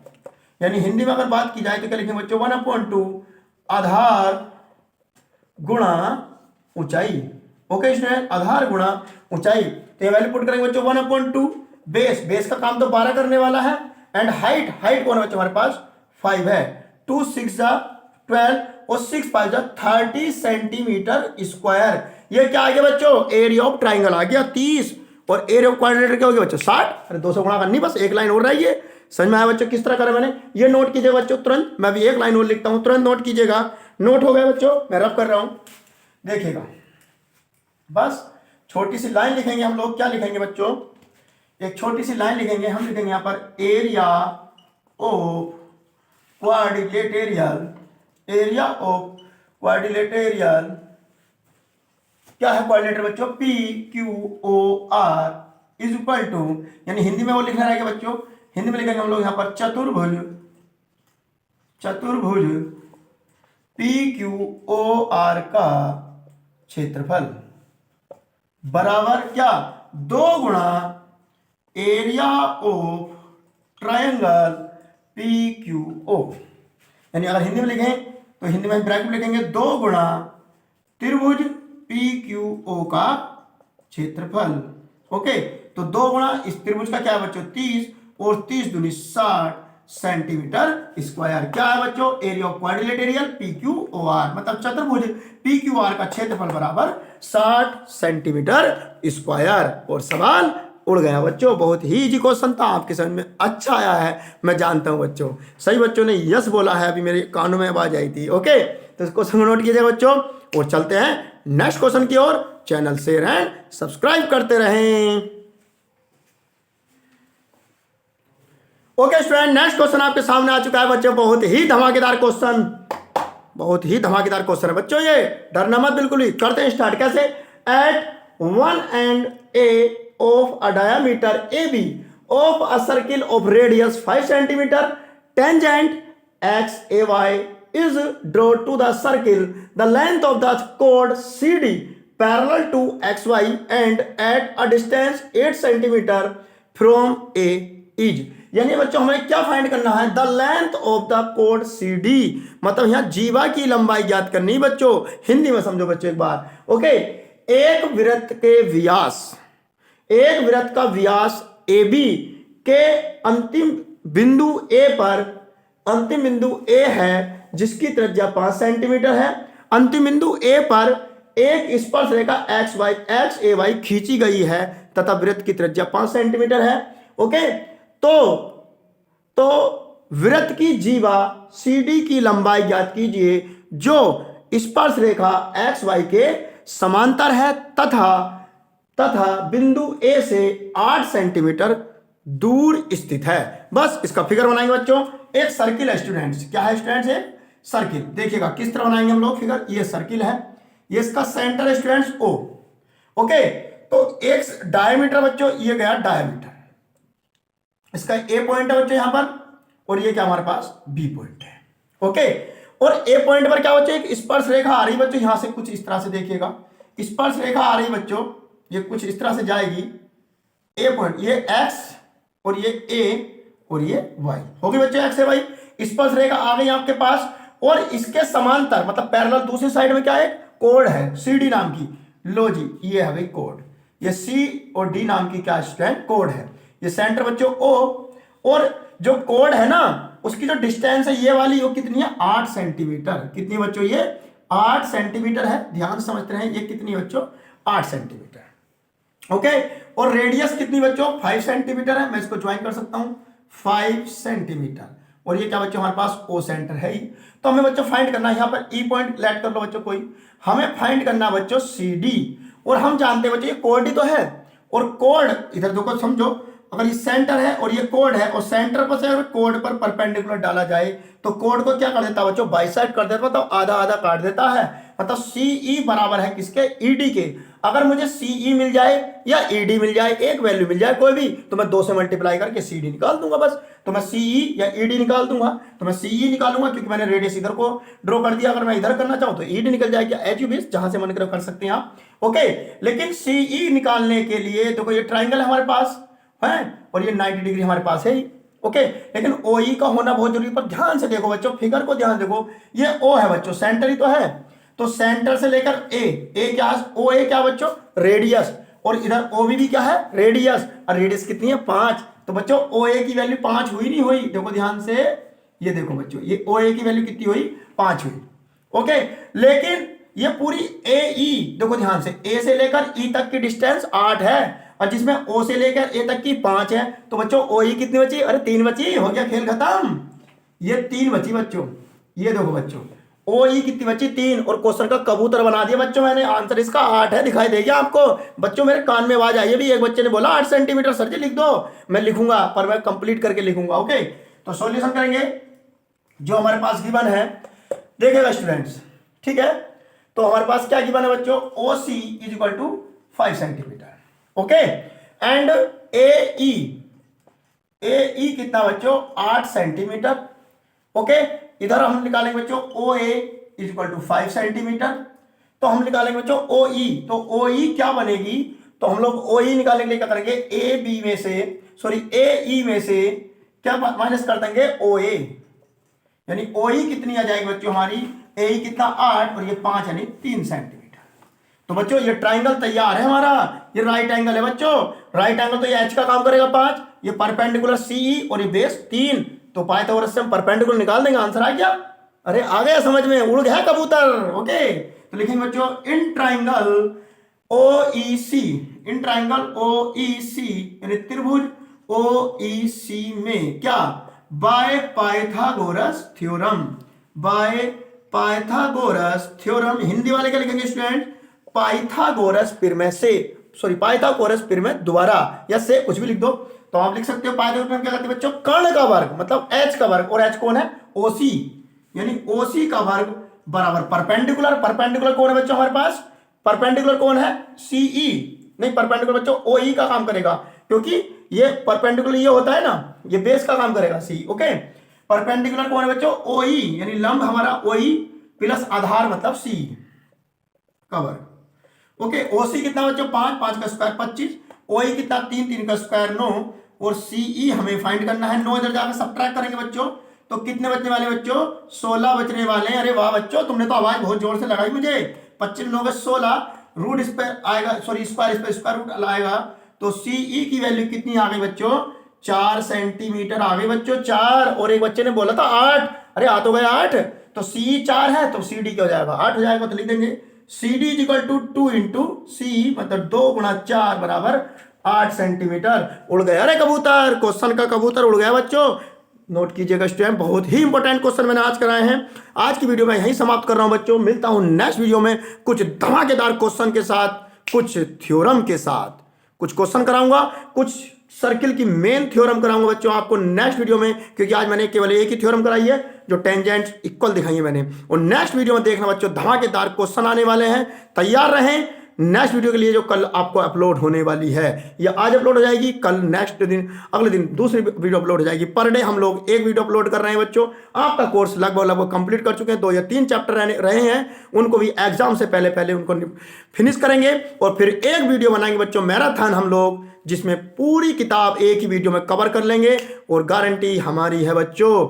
यानी हिंदी में अगर बात की जाए तो क्या लिखेंगे बच्चों, 1/2 आधार गुणा ऊंचाई। ओके स्टूडेंट, आधार गुणा ऊंचाई, तो ये वैल्यू पुट करेंगे बच्चों 1/2 बेस, बेस का काम तो 12 करने वाला है, एंड हाइट, हाइट कौन है बच्चों हमारे पास 5 है, 2 6 12 और 6 5 30 सेंटीमीटर स्क्वायर। ये क्या आ गया बच्चों, एरिया ऑफ ट्राइंगल आ गया 30, और एरिया ऑफ क्वाड्रिलेटरल क्या हो गया बच्चों 60। अरे 200 गुणा करनी, बस एक लाइन और रही है। समझ में आया बच्चों किस तरह करा मैंने, ये नोट कीजिएगा बच्चों तुरंत, मैं भी एक लाइन और लिखता हूं, तुरंत नोट कीजिएगा। नोट हो गया बच्चों, मैं रफ कर रहा हूं, देखिएगा, बस छोटी सी लाइन लिखेंगे हम लोग, क्या लिखेंगे बच्चों, एक छोटी सी लाइन लिखेंगे, हम लिखेंगे यहां पर area of quadrilateral, area of quadrilateral, क्या है क्वाड्रिलेटरल बच्चों, P Q O R is equal to, यानी हिंदी में वो लिखना रहेगा बच्चों, हिंदी में लिखेंगे हम लोग यहां पर चतुर्भुज, चतुर्भुज पी क्यू ओ आर का क्षेत्रफल बराबर क्या, 2 गुणा area of triangle P Q O, यानी अगर हिंदी में लिखें तो हिंदी में ब्रैकेट लिखेंगे 2 गुणा त्रिभुज पी क्यू ओ का क्षेत्रफल। ओके, तो 2 गुणा इस त्रिभुज का क्या है बच्चों 30, और 30 दूनी 60 सेंटीमीटर स्क्वायर, क्या है बच्चों, area of quadrilateral P Q O R, मतलब चतुर्भुज पी क्यू आर का क्षेत्रफल बराबर 60 सेंटीमीटर स्क्वायर, और सवाल उड़ गया बच्चों। बहुत ही इजी क्वेश्चन था, आपके समझ में अच्छा आया है मैं जानता हूं बच्चों। सही बच्चों ने यस बोला है, अभी मेरे कानों में आवाज आई थी। ओके, तो इस क्वेश्चन को नोट कीजिए बच्चों, और चलते हैं नेक्स्ट क्वेश्चन की ओर। चैनल शेयर एंड सब्सक्राइब करते रहें। ओके स्टूडेंट, नेक्स्ट क्वेश्चन आपके सामने आ चुका है बच्चों। बहुत ही धमाकेदार क्वेश्चन, बहुत ही धमाकेदार क्वेश्चन है बच्चों, ये डरना मत बिल्कुल ही। करते हैं स्टार्ट। कैसे? At one end A of a diameter A B of a circle of radius 5 centimetre, tangent X A Y is drawn to the circle, the length of the chord CD parallel to XY and at a distance 8 centimeter from A is। यानी बच्चों हमें क्या फाइंड करना है? The length of the code CD, मतलब यहां जीवा की लंबाई ज्ञात करनी बच्चों। हिंदी में समझो बच्चों एक बार। ओके, एक वृत्त के व्यास, एक वृत्त का व्यास AB के अंतिम बिंदु A पर, अंतिम बिंदु A है जिसकी त्रिज्या 5 सेंटीमीटर है। अंतिम बिंदु A पर एक स्पर्श रेखा एक्स ए वाई खींची गई है तथा वृत्त की त्रिज्या 5 सेंटीमीटर है। ओके, तो वृत्त की जीवा CD की लंबाई ज्ञात कीजिए जो स्पर्श रेखा एक्स वाई के समांतर है तथा बिंदु A से 8 सेंटीमीटर दूर स्थित है। बस इसका फिगर बनाएंगे बच्चों। एक सर्किल है स्टूडेंट्स, क्या है स्टूडेंट्स? एक सर्किल। देखिएगा किस तरह बनाएंगे हम लोग फिगर। ये सर्किल है, ये इसका सेंटर है स्टूडेंट्स O। ओके, तो एक डायमीटर बच्चों, ये गया डायमीटर, इसका A पॉइंट है बच्चों यहां पर, और ये क्या हमारे पास B पॉइंट है। ओके, और A पॉइंट पर क्या बच्चों? एक स्पर्श रेखा आ रही बच्चों यहां से, कुछ इस तरह से देखिएगा। स्पर्श रेखा आ रही बच्चों, ये कुछ इस तरह से जाएगी। A पॉइंट, ये X और ये A और ये Y होगी बच्चों, X से Y। स्पर्श रेखा आ गई आपके पास, और इसके समांतर मतलब पैरेलल दूसरी साइड में क्या है? कोड है CD नाम की। लो जी, ये है भाई कोड, ये C और D नाम की क्या स्टूडेंट कोड है। ये सेंटर बच्चों O, और जो कोड है ना उसकी जो डिस्टेंस है ये वाली, वो कितनी है? 8 सेंटीमीटर। कितनी बच्चों? ये 8 सेंटीमीटर है। ध्यान से समझते रहे, ये कितनी बच्चों? 8 सेंटीमीटर। ओके, और रेडियस कितनी बच्चों? 5 सेंटीमीटर है। मैं इसको ज्वाइन कर सकता हूं, 5 सेंटीमीटर। और ये क्या बच्चों? हमारे पास O सेंटर है ही। तो हमें बच्चों फाइंड करना है, यहां पर E पॉइंट लेट कर लो बच्चों कोई। हमें फाइंड करना बच्चों CD, और हम जानते हैं बच्चों ये कोड ही तो है। और कोड इधर देखो समझो, अगर ये सेंटर है और ये कोड है, और सेंटर पर से अगर कोड पर परपेंडिकुलर डाला जाए तो कोड को क्या कर देता है बच्चों? बाइसेक्ट कर देता है, मतलब आधा आधा काट देता है। मतलब CE बराबर है किसके? ED के। अगर मुझे CE मिल जाए या ED मिल जाए, एक वैल्यू मिल जाए कोई भी, तो मैं 2 से मल्टीप्लाई करके CD निकाल दूंगा बस। तो मैं CE या ED निकाल दूंगा, तो मैं CE निकालूंगा क्योंकि मैंने रेडियस इधर को ड्रॉ कर दिया। अगर मैं इधर करना चाहूं तो ED निकल जाएगी, एच यू बीस, जहां से मन कर सकते हैं आप। ओके, लेकिन CE निकालने के लिए देखो ये ट्राइंगल है हमारे पास है, और ये 90 डिग्री हमारे पास है ही। ओके, लेकिन OE का होना बहुत जरूरी। पर ध्यान से देखो बच्चों, फिगर को ध्यान देखो, ये O है बच्चों, सेंटर ही तो है। तो सेंटर से लेकर A क्या है? OA क्या बच्चों? रेडियस। और इधर OB भी क्या है? रेडियस। और रेडियस कितनी है? 5। तो बच्चों OA की वैल्यू 5 हुई नहीं हुई? देखो ध्यान से, ये देखो बच्चों, ये OA की वैल्यू कितनी हुई? 5 हुई। ओके, लेकिन ये पूरी AE देखो ध्यान से, A से लेकर E तक की डिस्टेंस 8 है, और जिसमें O से लेकर A तक की 5 है। तो बच्चों OE कितनी बची? अरे 3 बची। हो गया खेल खत्म। ये 3 बची बच्चों। ये देखो बच्चों, OE कितनी बची? 3। और क्वेश्चन का कबूतर बना दिया बच्चों मैंने। आंसर इसका 8 है, दिखाई देगा आपको बच्चों। मेरे कान में आवाज आई है भी, एक बच्चे ने बोला 8 सेंटीमीटर। सर जी लिख दो। मैं लिखूंगा, पर मैं कंप्लीट करके लिखूंगा। ओके, तो सॉल्यूशन करेंगे जो हमारे पास गिवन है। देखिएगा स्टूडेंट्स, ठीक है, तो हमारे पास क्या गिवन है बच्चों? OC is equal to 5 centimetre. Okay, and AE कितना बच्चों? 8 सेंटीमीटर। ओके, इधर हम निकालेंगे बच्चों OA is equal to 5 centimetre. तो हम निकालेंगे बच्चों OE। तो OE क्या बनेगी? तो हम लोग OE निकालने के लिए क्या करेंगे? AE में से क्या माइनस कर देंगे? OA। यानी OE कितनी आ जाएगी बच्चों हमारी? AE कितना? 8, और ये 5 यानी 3 सेंटीमीटर। तो बच्चों ये ट्राइंगल तैयार है हमारा। ये राइट एंगल है बच्चों। राइट एंगल तो ये H का काम करेगा 5, ये परपेंडिकुलर CE और ये बेस 3। तो पाइथागोरस से हम परपेंडिकुलर निकाल देंगे। आंसर आ गया। अरे आ गया समझ में, उड़ गया कबूतर। ओके, तो लिखेंगे बच्चों in triangle OEC in triangle OEC यानी त्रिभुज OEC में क्या, by Pythagoras theorem, by Pythagoras theorem, Hindi वाले क्या लिखेंगे स्टूडेंट, पाइथागोरस प्रमेय से, सॉरी पाइथागोरस प्रमेय द्वारा, या से कुछ भी लिख दो। तो आप लिख सकते हो पाइथागोरस प्रमेय क्या कहते हैं बच्चों, कर्ण का वर्ग मतलब h का वर्ग, और h कौन है, OC, यानी OC का वर्ग बराबर परपेंडिकुलर, परपेंडिकुलर कौन है बच्चों हमारे पास, परपेंडिकुलर कौन है, CE, नहीं परपेंडिकुलर बच्चों OE का काम करेगा, क्योंकि ये परपेंडिकुलर ये होता है ना, ये बेस का काम करेगा C, ओके। परपेंडिकुलर कौन है बच्चों, OE, यानी लंब हमारा OE प्लस आधार मतलब C का वर्ग, ओके। OC कितना बच्चों 5, 5 का स्क्वायर 25, OE कितना 3, 3 का स्क्वायर 9, और CE हमें फाइंड करना है। 9 इधर जाकर सब्ट्रैक्ट करेंगे बच्चों, तो कितने बचने वाले बच्चों, 16 बचने वाले हैं। अरे वाह बच्चों, तुमने तो आवाज बहुत जोर से लगाई मुझे। 25 9 16, रूट इस पर आएगा, सॉरी स्क्वायर इस पर स्क्वायर रूट आएगा, तो CE की वैल्यू कितनी आ गई बच्चों, 4 सेंटीमीटर आ गई बच्चों, 4, और एक बच्चे ने बोला था 8, अरे आ तो गया 8, तो CE 4 है तो CD क्या हो जाएगा, 8 हो जाएगा। तो लिख देंगे CD is equal to 2 into CE, मतलब 2 गुणा 4 बराबर 8 सेंटीमीटर। उड़ गया अरे कबूतर, क्वेश्चन का कबूतर उड़ गया बच्चों, नोट कीजिएगा स्टूडेंट, बहुत ही इंपॉर्टेंट क्वेश्चन मैंने आज कराए हैं। आज की वीडियो में यहीं समाप्त कर रहा हूं बच्चों, मिलता हूं नेक्स्ट वीडियो में कुछ धमाकेदार क्वेश्चन के साथ, कुछ थ्योरम के साथ, कुछ क्वेश्चन कराऊंगा, कुछ सर्किल की मेन थ्योरम कराऊंगा बच्चों आपको नेक्स्ट वीडियो में, क्योंकि आज मैंने केवल एक ही थ्योरम कराई है जो टेंजेंट इक्वल दिखाई है मैंने, और नेक्स्ट वीडियो में देखना बच्चों धमाकेदार क्वेश्चन आने वाले हैं, तैयार रहें नेक्स्ट वीडियो के लिए जो कल आपको अपलोड होने वाली है, या आज अपलोड हो जाएगी, कल नेक्स्ट दिन अगले दिन दूसरी वीडियो अपलोड हो जाएगी। पर डे हम लोग एक वीडियो अपलोड कर रहे हैं बच्चों। आपका कोर्स लगभग कंप्लीट कर चुके हैं, 2 या 3 चैप्टर रहे हैं, उनको भी एग्जाम से पहले उनको फिनिश करेंगे, और फिर एक वीडियो बनाएंगे बच्चों मैराथन हम लोग, जिसमें पूरी किताब एक ही वीडियो में कवर कर लेंगे। और गारंटी हमारी है बच्चों,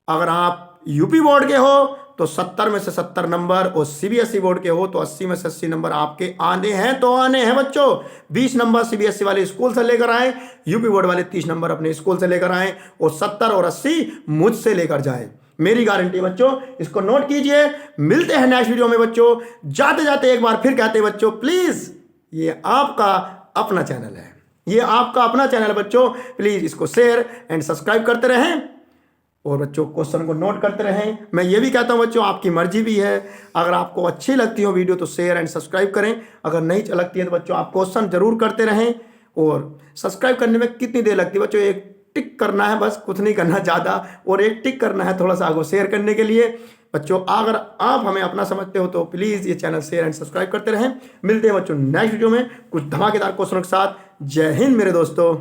अगर आप यूपी बोर्ड के हो तो 70 में से 70 नंबर, और CBSE बोर्ड के हो तो 80 में से 80 नंबर आपके आने हैं, तो आने हैं बच्चों। 20 नंबर CBSE वाले स्कूल से लेकर आए, यूपी बोर्ड वाले 30 नंबर अपने स्कूल से लेकर आए, और 70 और 80 मुझसे लेकर जाए, मेरी गारंटी बच्चों, इसको नोट कीजिए। मिलते हैं नेक्स्ट वीडियो में बच्चों। जाते जाते एक बार फिर कहते हैं बच्चों, प्लीज ये आपका अपना चैनल है, ये आपका अपना चैनल है बच्चों, प्लीज इसको शेयर एंड सब्सक्राइब करते रहें, और बच्चों क्वेश्चन को नोट करते रहें। मैं ये भी कहता हूं बच्चों, आपकी मर्जी भी है, अगर आपको अच्छी लगती हो वीडियो तो शेयर एंड सब्सक्राइब करें, अगर नहीं लगती है तो बच्चों आप क्वेश्चन जरूर करते रहें। और सब्सक्राइब करने में कितनी देर लगती है बच्चों, एक टिक करना है बस, कुछ नहीं करना ज़्यादा, और एक टिक करना है थोड़ा सा आगे शेयर करने के लिए बच्चों। अगर आप हमें अपना समझते हो तो प्लीज़ ये चैनल शेयर एंड सब्सक्राइब करते रहें। मिलते हैं बच्चों नेक्स्ट वीडियो में कुछ धमाकेदार क्वेश्चनों के साथ। जय हिंद मेरे दोस्तों।